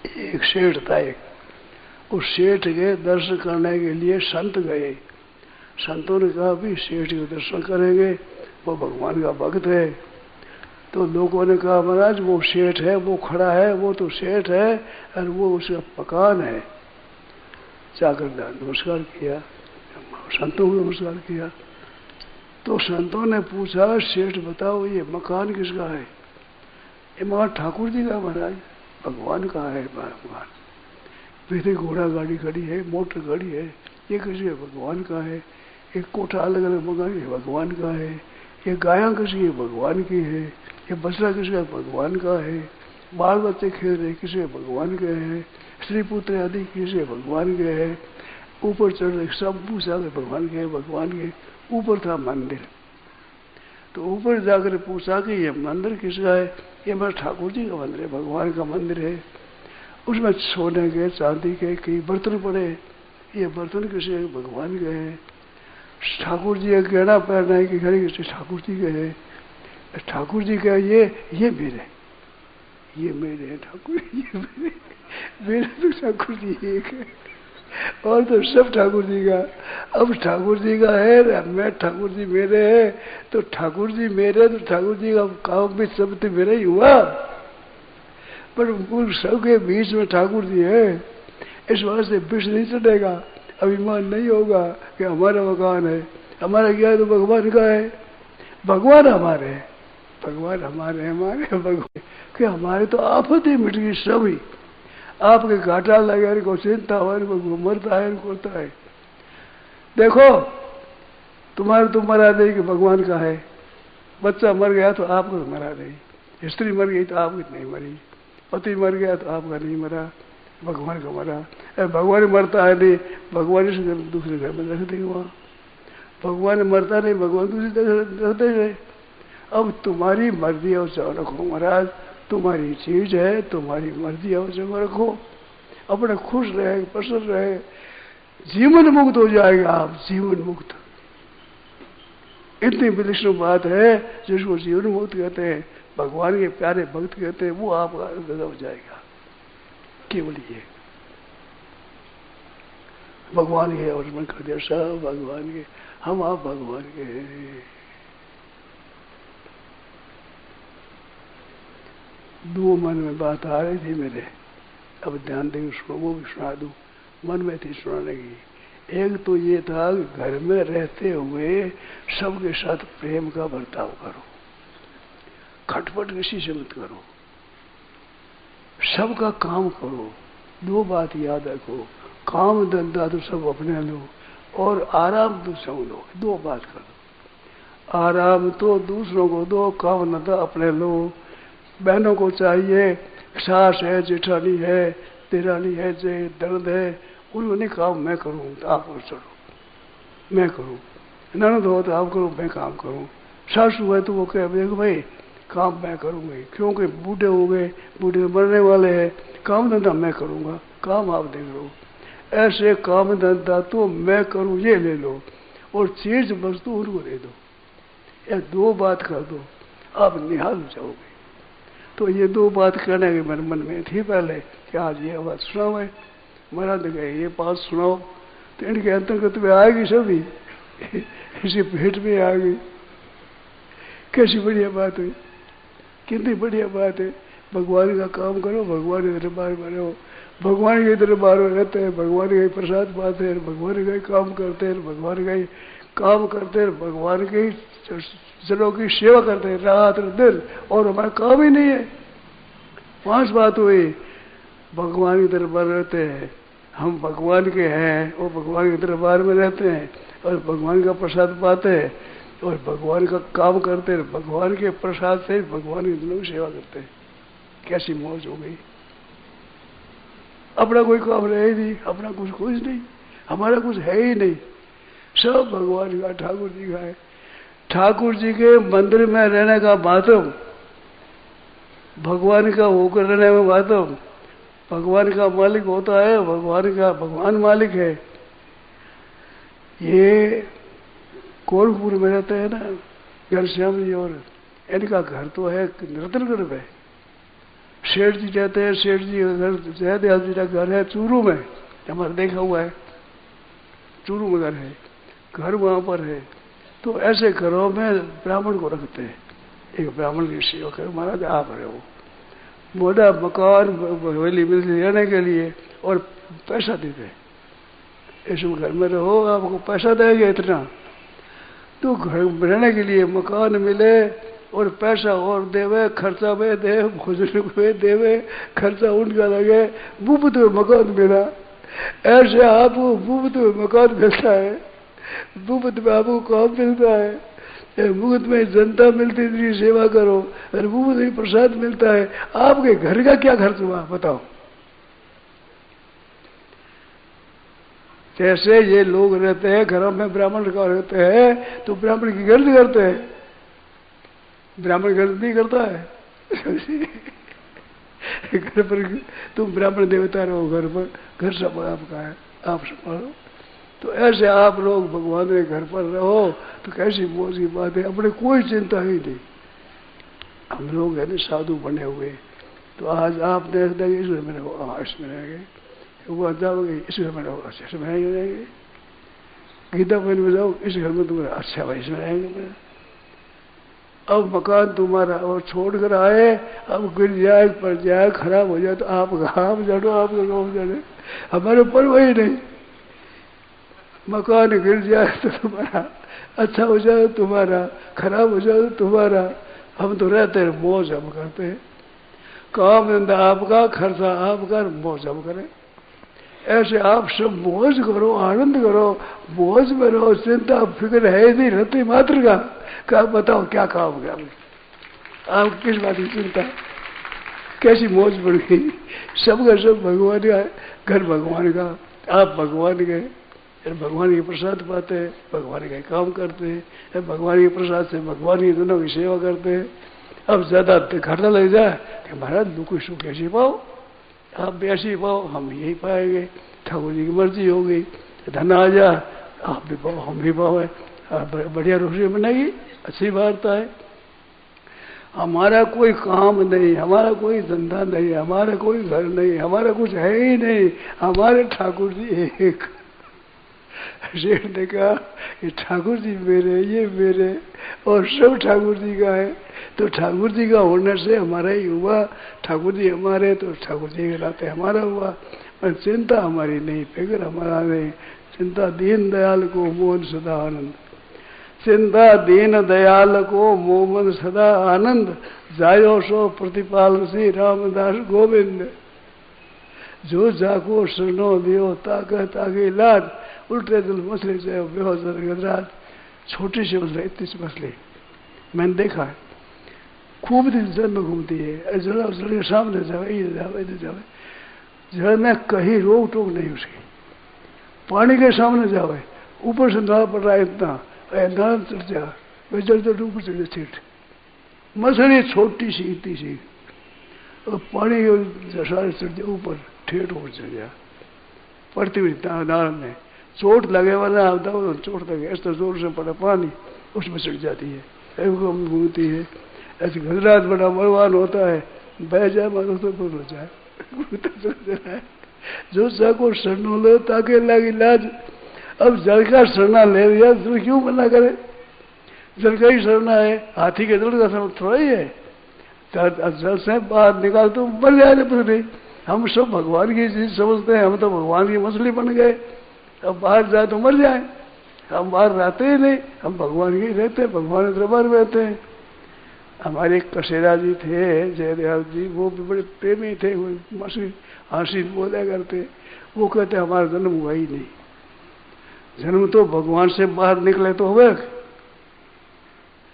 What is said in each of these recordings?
एक सेठ था एक। उस सेठ के दर्शन करने के लिए संत गए। संतों ने कहा भी सेठ के दर्शन करेंगे, वो भगवान का भक्त है। तो लोगों ने कहा महाराज वो सेठ है, वो खड़ा है, वो तो सेठ है और वो उसका मकान है। जाकर नमस्कार किया, संतों को नमस्कार किया। तो संतों ने पूछा सेठ बताओ ये मकान किसका है? ये मकान ठाकुर जी का महाराज, भगवान का है मकान। पीछे घोड़ा गाड़ी खड़ी है, मोटर गाड़ी है, ये किसी भगवान का है। एक कोठा अलग अलग मकान ये भगवान का है। ये गायां किसी भगवान की है, ये बछड़ा किसका भगवान का है। बाल बच्चे खेल रहे किसी भगवान के हैं, स्त्री पुत्र आदि किसी भगवान के हैं। ऊपर चढ़ रहे सब पूछा भगवान के, भगवान के। ऊपर था मंदिर, तो ऊपर जाकर पूछा कि ये मंदिर किसका है? ये मेरे ठाकुर जी का मंदिर है, भगवान का मंदिर है। उसमें सोने के चांदी के कई बर्तन पड़े, ये बर्तन किसी भगवान के हैं। ठाकुर जी का गहना पहनना है कि घड़ी किसी ठाकुर जी के है। ठाकुर जी का ये मेरे, ये मेरे हैं ठाकुर, ये मेरे तो ठाकुर जी एक है और तो सब ठाकुर जी का। अब ठाकुर जी का है, मैं ठाकुर जी मेरे है, तो ठाकुर जी मेरे तो ठाकुर जी का काम भी सब तो मेरा ही हुआ, पर उन सबके बीच में ठाकुर जी है। इस वास्ते विष नहीं चढ़ेगा, अभिमान नहीं होगा कि हमारा मकान है, हमारा क्या है तो भगवान का है। भगवान हमारे है, भगवान हमारे हमारे भगवान कि हमारे तो आफत ही मिट गई सभी। आपके घाटा लगे इनको चिंता हो, इनको मरता है, इनको होता है। देखो तुम्हारे तो मरा दे कि भगवान का है। बच्चा मर गया तो आपको तो मरा नहीं, स्त्री मर गई तो आपकी नहीं मरी, पति मर गया तो आपका नहीं मरा, भगवान का मरा। भगवान मरता है नहीं, भगवान इस दूसरे घर में रख देंगे वहाँ। भगवान मरता नहीं, भगवान दूसरी जगह रख देंगे। अब तुम्हारी मर्जी है उसे रखो महाराज, तुम्हारी चीज है, तुम्हारी मर्जी है उसे रखो। अपने खुश रहे, प्रसन्न रहे, जीवन मुक्त हो जाएगा आप, जीवन मुक्त। इतनी विलक्षण बात है जिसको जीवन मुक्त कहते हैं, भगवान के प्यारे भक्त कहते हैं, वो आपका गजब हो जाएगा। केवल ये भगवान के और मन कर दिया, सब भगवान के, हम आप भगवान के हैं। दो मन में बात आ रही थी मेरे, अब ध्यान देंगे सुनो, वो भी सुना दूं, मन में थी सुनाने की। एक तो ये था घर में रहते हुए सबके साथ प्रेम का बर्ताव करो, खटपट किसी से मत करो, सबका काम करो। दो बात याद रखो, काम धंधा तो सब अपने लो और आराम तो सब लो, दो बात करो। आराम तो दूसरों को दो, काम धंधा अपने लो। बहनों को चाहिए, सास है, जेठानी है, देरानी है, जे दर्द है, उन्होंने काम मैं करूँ तो आप चलो मैं करूँ, ननद हो तो आप करो मैं काम करूँ, सासू है तो वो कहे देखो भाई काम मैं करूँगी, क्योंकि बूढ़े हो गए, बूढ़े मरने वाले हैं, काम धंधा मैं करूँगा, काम आप देख लो। ऐसे काम धंधा तो मैं करूँ ये ले लो और चीज वस्तु उनको दे दो, या दो बात कर दो, आप निहाल हो जाओगे। तो ये दो बात करने के मेरे मन में थी पहले कि आज ये बात सुनाओ है, महाराज ने कहा ये बात सुनाओ, तो इनके अंतर्गत में आएगी सभी इसी भेंट में आ गई। कैसी बढ़िया बात हुई, कितनी बढ़िया बात है। भगवान का काम करो, भगवान के दरबार में रहो, भगवान के दरबार में रहते हैं, भगवान का प्रसाद पाते हैं, भगवान का ही काम करते हैं, भगवान का ही काम करते हैं, भगवान के ही जनों की सेवा करते हैं रात दिन, और हमारा काम ही नहीं है। 5 बात हुई, भगवान के दरबार रहते हैं, हम भगवान के हैं और भगवान के दरबार में रहते हैं और भगवान का प्रसाद पाते हैं और भगवान का काम करते हैं, भगवान के प्रसाद से भगवान के जनों की सेवा करते हैं। कैसी मौज हो गई। अपना कोई काम रहे ही नहीं, अपना कुछ नहीं, हमारा कुछ है ही नहीं, सब भगवान का, ठाकुर जी का है। ठाकुर जी के मंदिर में रहने का महत्व, भगवान का होकर रहने में महत्व, भगवान का मालिक होता है, भगवान मालिक है। ये गोरखपुर में रहते हैं ना घनश्याम जी, और इनका घर तो है रतनगढ़ में, सेठ जी रहते हैं, सेठ जी का घर जयदयाल जी का घर है चूरू में, हमारा देखा हुआ है, चूरू में घर है, घर वहां पर है। तो ऐसे घरों में ब्राह्मण को रखते हैं, एक ब्राह्मण की सेवा कर, महाराज आप रहे हो, मोटा मकान हवेली मिलती रहने के लिए और पैसा देते हैं, इस घर में रहो आपको पैसा देंगे इतना, तो घर रहने के लिए मकान मिले और पैसा और देवे, खर्चा में दे, भोजन में देवे, खर्चा उनका लगे, मुफ्त में मकान मिला। ऐसे आपको मुफ्त में मकान मिलता है, मुफ्त में आपको काम मिलता है, मुफ्त में जनता मिलती है, इतनी सेवा करो और मुफ्त में प्रसाद मिलता है, आपके घर का क्या खर्च हुआ बताओ। जैसे ये लोग रहते हैं घरों में, ब्राह्मण का रहते हैं तो ब्राह्मण की गर्द करते हैं, ब्राह्मण गर्द नहीं करता है घर पर तुम ब्राह्मण देवता रहो, घर पर, घर सब आपका है, आप संभालो। तो ऐसे आप लोग भगवान के घर पर रहो तो कैसी मौज की बात है, अपने कोई चिंता ही नहीं। हम लोग है ना साधु बने हुए, तो आज आप देख देंगे इसमें में रहो, हाँ इसमें रहेंगे, वो जाओगे इस घर में रहो, अच्छा इसमें रहेंगे, गीता बहन में जाओ इस घर में तुम्हारा, अच्छा भाई इसमें रहेंगे। अब मकान तुम्हारा और छोड़ कर आए, अब गिर जाए पड़ जाए खराब हो जाए तो आप घाम जड़ो, आप गाँव जड़े, हमारे ऊपर वही नहीं। मकान गिर जाए तो तुम्हारा, अच्छा हो जाए तुम्हारा, खराब हो जाए तो तुम्हारा, हम तो रहते हैं मौज हम करते हैं, काम धंधा आपका, खर्चा आपका, मौज हम करें। ऐसे आप सब मौज करो, आनंद करो, मौज में रहो, चिंता फिक्र है नहीं, रहती मात्र का बताओ क्या काम है आप, किस बात की चिंता, कैसी मौज बढ़ गई, सबका सब भगवान का घर, भगवान का, आप भगवान के, भगवान के प्रसाद पाते हैं, भगवान का काम करते हैं, भगवान के प्रसाद से भगवान की दोनों की सेवा करते हैं। अब ज्यादा घाटा लग जाए कि महाराज दुख सुख ऐसी पाओ, आप भी ऐसी पाओ, हम यही पाएंगे, ठाकुर जी की मर्जी होगी, धन आ जाए आप भी पाओ हम भी पाओ, बढ़िया रोशनी बनेगी, अच्छी बात है। हमारा कोई काम नहीं, हमारा कोई धंधा नहीं, हमारा कोई घर नहीं, हमारा कुछ है ही नहीं, हमारे ठाकुर जी एक। शेठ ने कहा ये ठाकुर जी मेरे, ये मेरे और सब ठाकुर जी का है, तो ठाकुर जी का होने से हमारा ही हुआ, ठाकुर जी हमारे तो ठाकुर जी के नाते हमारा हुआ, पर चिंता हमारी नहीं, फिक्र हमारा नहीं। चिंता दीन दयाल को मोहन सदा आनंद, चिंता दीन दयाल को मोहन सदा आनंद, जायो सो प्रतिपाल श्री रामदास गोविंद, जो जाको शरणो दियो ताके ताके लाज, उल्टे दिल मछली से बेहोजर गजराज। छोटी सी मछली, इतनी सी मछली मैंने देखा है, खूब दिन जल में घूमती है, जल के सामने जावे, इधर जावे, इधर जावे, जल में कहीं रोक टोक नहीं उसकी, पानी के सामने जावे, ऊपर से नाव पड़ रहा है इतना, नाव चढ़ जा, वे जल तो ऊपर चढ़ जा, ठेठ मछली छोटी सी इतनी सी, और पानी सारे चढ़ जा ऊपर, ठेठ ऊपर चढ़ जा, पड़ती हुई नाव में चोट लगे वाला आता हो, चोट लगे ऐसा जोर से पड़ा पानी उसमें चढ़ जाती है, घूमती है। ऐसे गजराज बड़ा बलवान होता है, बह जाए मारो तो बोल हो जाए। जो सको शरणो लो ताके लागी लाज, अब जल का शरणा ले लिया तो क्यों मना करे, जल का ही शरणा है, हाथी के जल का शरण थोड़ा ही है, जल से बाहर निकाल तो मर जाए पता नहीं। हम सब भगवान की चीज समझते हैं, हम तो भगवान की मछली बन गए, अब बाहर जाए तो मर जाए, हम बाहर रहते ही नहीं, हम भगवान के रहते हैं, भगवान के दरबार में रहते हैं। हमारे कसेरा जी थे जयदयाल जी, वो भी बड़े प्रेमी थे, वो मछली हंसी बोला करते, वो कहते हमारा जन्म हुआ ही नहीं, जन्म तो भगवान से बाहर निकले तो हुए,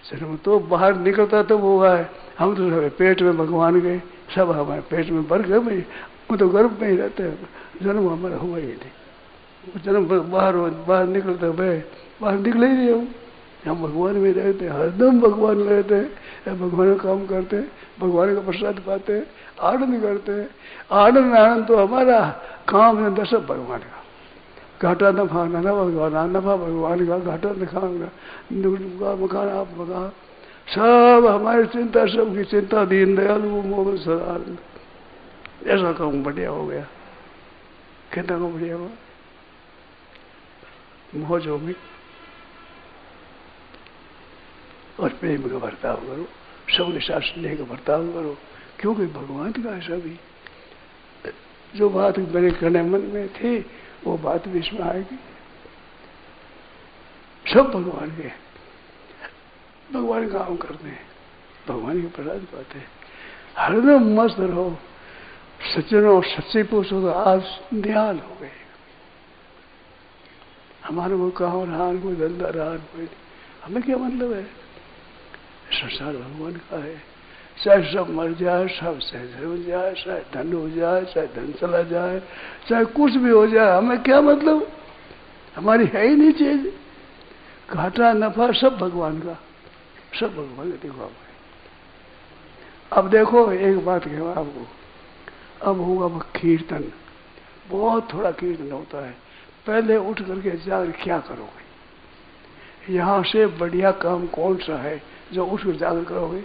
जन्म तो बाहर निकलता तो वो है, हम तो सब पेट में भगवान गए, सब हमारे पेट में भर गए भाई, वो तो गर्भ में ही रहते हैं, जन्म हमारा हुआ ही नहीं, जन्म बाहर निकलते भाई, बाहर निकले ही नहीं हम भगवान में रहते हैं, हरदम भगवान में रहते हैं, भगवान का काम करते हैं, भगवान का प्रसाद पाते हैं, आनंद करते हैं। आनंद आनंद तो हमारा काम है सब भगवान का, घाटा नफा भगवान, नफा भगवान का, घाटा नफा मकान आप मकान, सब हमारी चिंता, सबकी चिंता दीन दयाल वो मोहन सदा आनंद। ऐसा काम बढ़िया हो गया, कितना को बढ़िया हुआ, मौज हो गई। और प्रेम का बर्ताव करो, सबके साथ स्नेह का बर्ताव करो, क्योंकि भगवान का ऐसा भी जो बात मेरे कहने मन में थी वो बात भी इसमें आएगी। सब भगवान के, भगवान काम करते हैं, भगवान की प्रसाद पाते हैं। हरदम मस्त रहो, सज्जनों सच्चे पूछो तो आज निहाल हो गए। हमारे को कहा रहा, कोई धंधा रहा, कोई हमें क्या मतलब है? संसार भगवान का है, चाहे सब मर जाए, सब सहज हो जाए, चाहे धन हो जाए, चाहे धन चला जाए, चाहे कुछ भी हो जाए, हमें क्या मतलब? हमारी है ही नहीं चीज। घाटा नफा सब भगवान का, सब भगवान का। देखो अब देखो एक बात कहूँ आपको, अब होगा कीर्तन, बहुत थोड़ा कीर्तन होता है। पहले उठ करके जाकर क्या करोगे? यहां से बढ़िया काम कौन सा है जो उठ कर जाकर करोगे?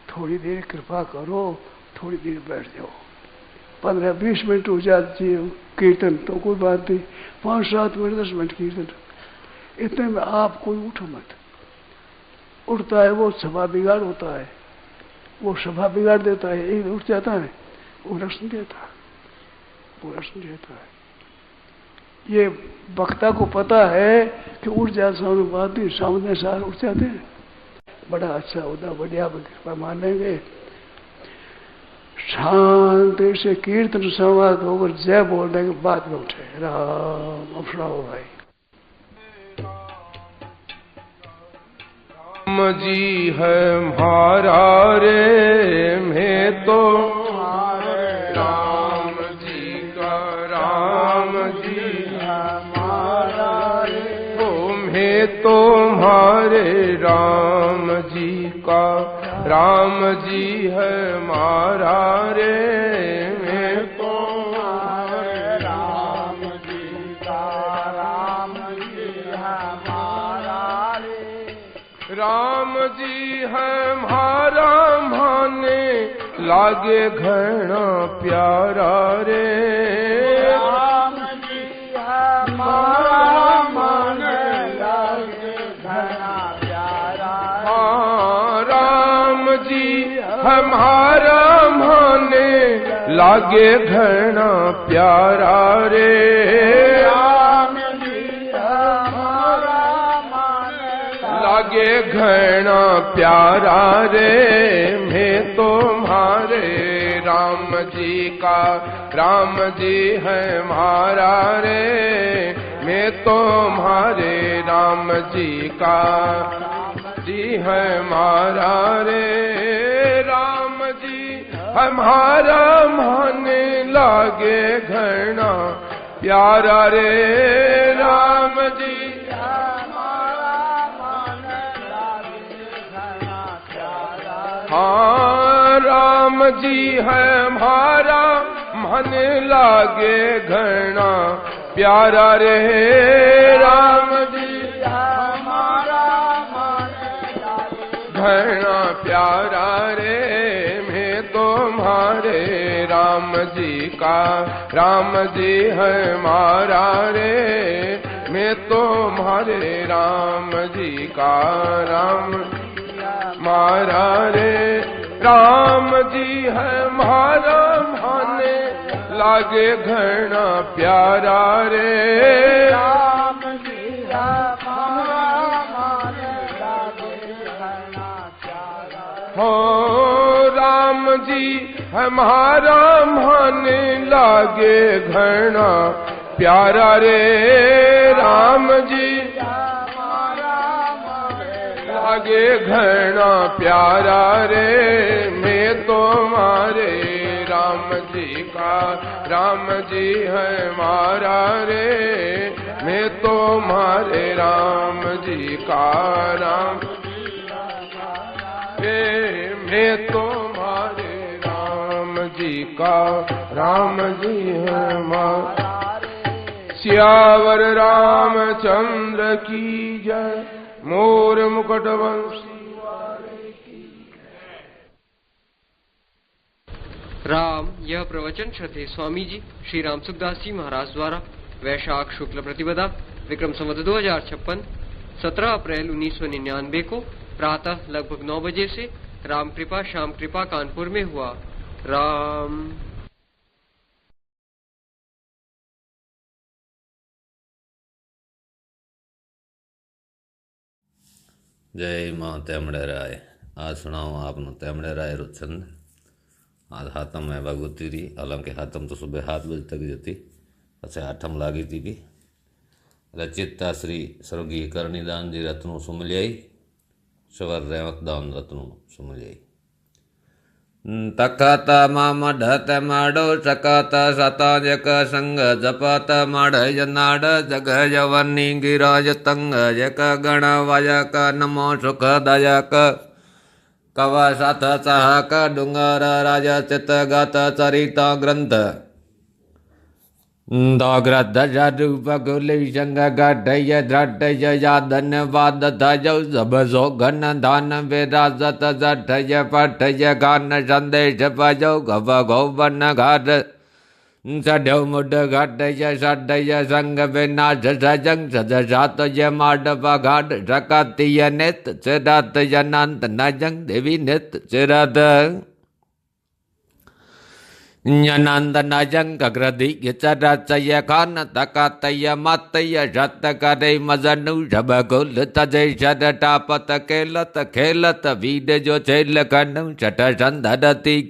थोड़ी देर कृपा करो, थोड़ी देर बैठ जाओ, 15-20 मिनट हो जाती है कीर्तन तो कोई बात नहीं, 5-7 मिनट 10 मिनट कीर्तन, इतने में आप कोई उठो मत। उठता है वो सभा बिगाड़ होता है, वो सभा बिगाड़ देता है। एक उठ जाता है वो रश्न देता, वो रश्न देता है। ये वक्ता को पता है कि उठ जाता सामने बात नहीं, सामने सार उठ जाते हैं, बड़ा अच्छा होता, बढ़िया कृपा मानेंगे। शांति से कीर्तन संवाद होकर जय बोलने के बाद में उठे। राम अपनाओ भाई। राम जी है हमारा रे, मैं तो राम जी का, राम जी हमारा रे, ओ मैं तो हमारे राम जी का, राम जी है हमारा रे, मैं तो हमारे राम जी का, राम जी हमारा रे, राम जी है हमारा माने लागे घना प्यारा रे, राम जी हमारा माने लागे घना प्यारा, हाँ राम जी हमारा माने लागे घना प्यारा रे, राम जी हमारा लागे घना प्यारा रे, मैं तुम्हारे राम जी का, राम जी है हमारा रे, मैं तुम्हारे राम जी का, जी है हमारा रे, राम जी हमारा माने लागे घना प्यारा रे, राम जी हाँ राम जी है हमारा मन लागे घना प्यारा रे, राम जी हमारा मन घना प्यारा रे, मैं तुम्हारे राम जी का, राम जी है हमारा रे, मैं तुम्हारे राम जी का, राम मारा रे, राम जी है हमारा माने लागे घना प्यारा रे, राम जी हमारा माने लागे घना प्यारा, हो राम जी हमारा माने लागे घना प्यारा रे, राम जी लागे घना प्यारा रे, मैं तुम्हारे राम जी का, राम जी है हमारा रे, मैं तुम्हारे राम जी का, राम मैं तुम्हारे राम जी का, राम जी है हमारा, सियावर रामचंद्र की जय, मोर मुकुट वंशी वाले की। राम यह प्रवचन श्रद्धेय स्वामी जी श्री राम सुखदास जी महाराज द्वारा वैशाख शुक्ल प्रतिपदा विक्रम संवत 2056 17 अप्रैल 1999 को प्रातः लगभग 9 बजे से राम कृपा श्याम कृपा कानपुर में हुआ। राम जय माँ तेमड़े राय। आज सुनाऊँ आपने तेमड़े राय रो छंद। आज हाथम है भगवती री, हालांकि हाथम तो सुबह 7 बजे तक जती, पछे आठम लागी थी भी। रचिता श्री स्वर्गीय करनीदान जी रत्नों सुमलियाई, स्वर रेवत दान रत्नों सुमलियाई। तखत मामढ़त माडो सकत सताजक संग जपत माढ़ जनाड जग जवनी गिराज तंग जक गण वायक नमो सुखदायक कव सत सहक डुंगर राज चित गत चरिता ग्रंथ दोग्रथ रूप गुली संग गढ़य द्रढ़य यादन वाद धजौ सब सौघन धान विराजत जठय पठय गान संदेश भजौ गव गौवन घाट सड्यौ मुड घटय सड्डय संग विनाश सजंग सदसातय माडव घाट सकतीय नित चिरत अनंत नजंग देवी नित चिरत अनंत नजंग ग्रधि चरचय खान तकतय मतय शत करे मजनु जब कुल तजय शर टापत केलत खेलत वीड जो चेल कनु छठ संधरति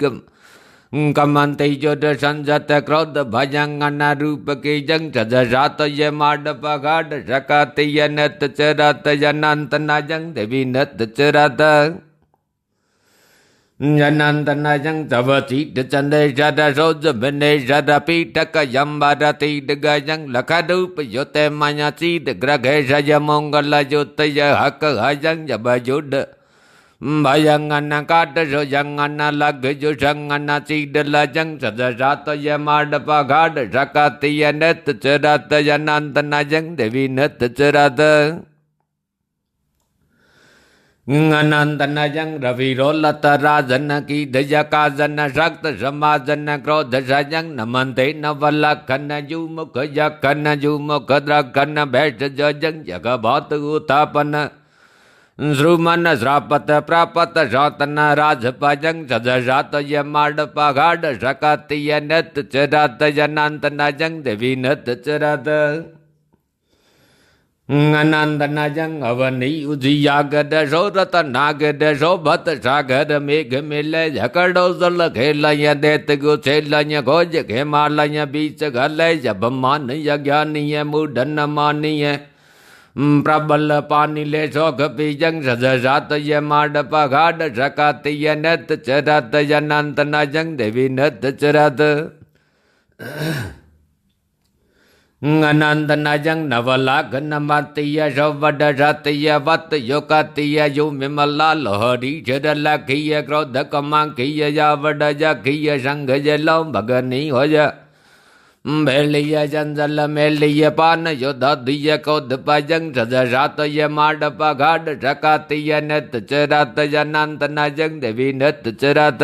कमंति जोड संजत क्रोध भजंगन रूप के जंग सदसातय माडप घाट सकतीय नत चिरत अनंत नजंग देवी नत चिरत अनंत नजंग तव चीट चंदेशर सोज विनेशर पीठक यम्बर तीड गजंग लख रूप योते माया चीड ग्रघेशय मंगल ज्योतय हक हजंग जब जुड भयंगन काट सुजंगन लग जुषंगन चीड लजंग सदसातय माडप घाट सकतीय नत चिरत अनंत नजंग देवी नत चिरत अनंत नजंग रवि रोलत राजन की दया काजन शक्त समाजन क्रोध सजंग नमंते नवलखन जुमुख जखन जुमुख द्रखन भैष जजंग जग बहुत उत्थापन श्रुमन श्रापत प्रापत शौतन राज पजंग सदसातय माडप घाट सकतीय नत चिरत अनंत नजंग देवी नत चिरत अनंत नजंग अवनी उजियागद सोरत नागद शोभत सागर मेघ मिले झकड़ो जल खेलय देत गो छेलय खोज हिमालय बीच गलय जब मानय ज्ञानीय मूढ़न मानीय प्रबल पानी ले शोक पीजंग सदसातय माडप घाट सकतीय नत चिरत अनंत नजंग देवी नत चिरत अनंत नजंग नवलाख नमतीय शोवड सतीय वत योकतीय यु विमला लोहरी चिर लखीय क्रोध कमाखीय यावड जखीय संघ जलो भगनी होय भेलिय जंजल मेलिय पान योधीय कौध पजंग सदसातय माडप घाट सकतीय नत चिरत अनंत नजंग देवी नत चिरत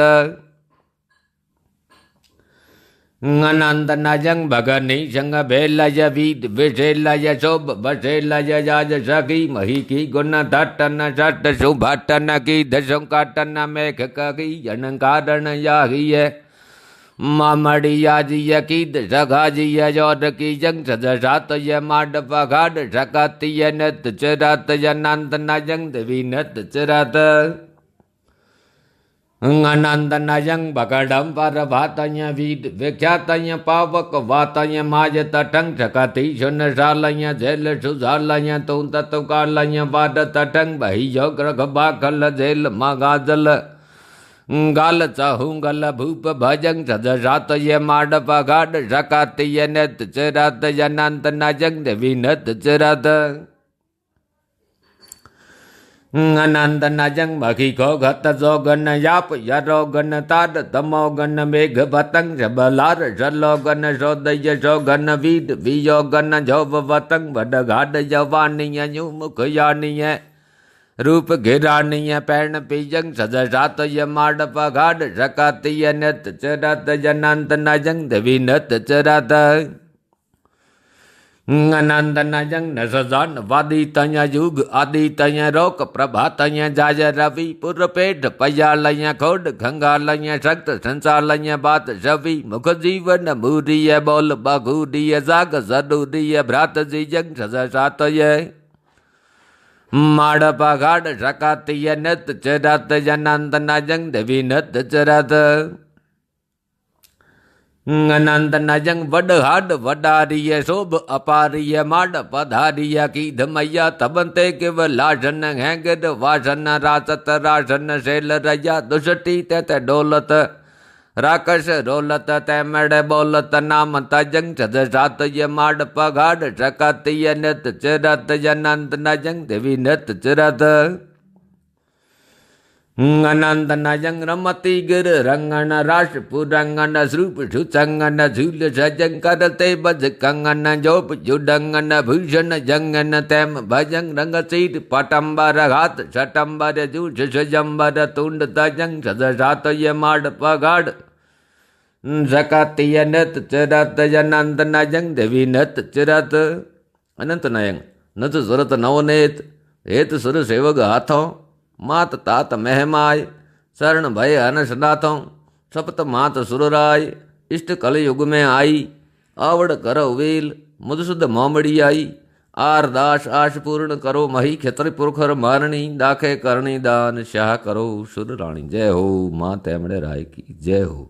अनंत नजंग भगनी संग भेलय वीद विशेलय शोभ बसेलय जाज सखी मही की गुण धटन सट शुभटन की दशुकटन मेघ कही जन कारण याहिय मामड़िया जिय की सखा जिय जोर की जंग सदसातय माडप घाट सकतीय नत चिरत अनंत नजंग देवी नत चिरत अनंत नजंग बकडम पर भातय वीड विख्यातय पावक वातय माज तटंग सकती शुन शालय झेल सुझालय तू तत्कालय वाद तटंग बही योग्रघ बाखल झेल मगाजल गाल चाहूंगल भूप भजंग सदसातय माडप घाट सकतीय नत चिरत अनंत नजंग देवी नत चिरत अनंत नजंग मखी को घत जोगन याप यरोगन तार तमोगन मेघ भतंग सबलार सलोगन सोदय सोगन वीड वियोगन जोब वतंग वड घाट जवानीय मुख यानीय रूप घिरानीय पैण पीजंग सदसात य माडप घाट सकातीय नत चरत जनंत नजंग देवी नत चरत अनंत नजंग न सजान वादी तय युग आदि तय रोक प्रभा तय जाय रवि पुर पेट पया लय खोड गंगा लय शक्त संसार लय बात रवि मुख जीवन मूरिय बोल बघूरिय जाग जरूरिय भ्रात जी जंग सदसात य माडप घाट सकातीय नत चरत जनंत नजंग देवी नत चरत अनंत नजंग वड हाड वडारिय शोभ अपारिय माड पधारिय की धमैया तबंते किव लाशन हैंगद वासन रासत राशन शैल रया दुष्टि तत डोलत राकश रोलत तैमड़ बोलत नाम तजंग सदसात य माड पघाड सकातीय नत चरत जनंत नजंग देवी नत चरत अनंत नजंग रमती गिर रंगन राश पुरंगन श्रूप सुचंगन झूल सजंग करते बज कंगन जोप जुडंगन भूषण जंगन तैम भजंग रंग सीट पटंबर घात छटंबर जूझ सजंबर तुंड तजंग सदसात य माड पगाड़ सकातीय नत चरत जनंत नजंग देवी नत चरत अनंत नयंग नत सुरत नवनेत हेत सुर सेवक हाथों मात तात महमाय शरण भय हनस नाथों सपत मात सुरराय इष्ट कल युग में आई आवड़ करो वेल मुदसुद मोमड़ी आई आरदास आश पूर्ण करो मही क्षत्र पुरखर मारणी दाखे करणी दान शाह करो सुर रानी। जय हो माँ तैमड़े राय की जय हो।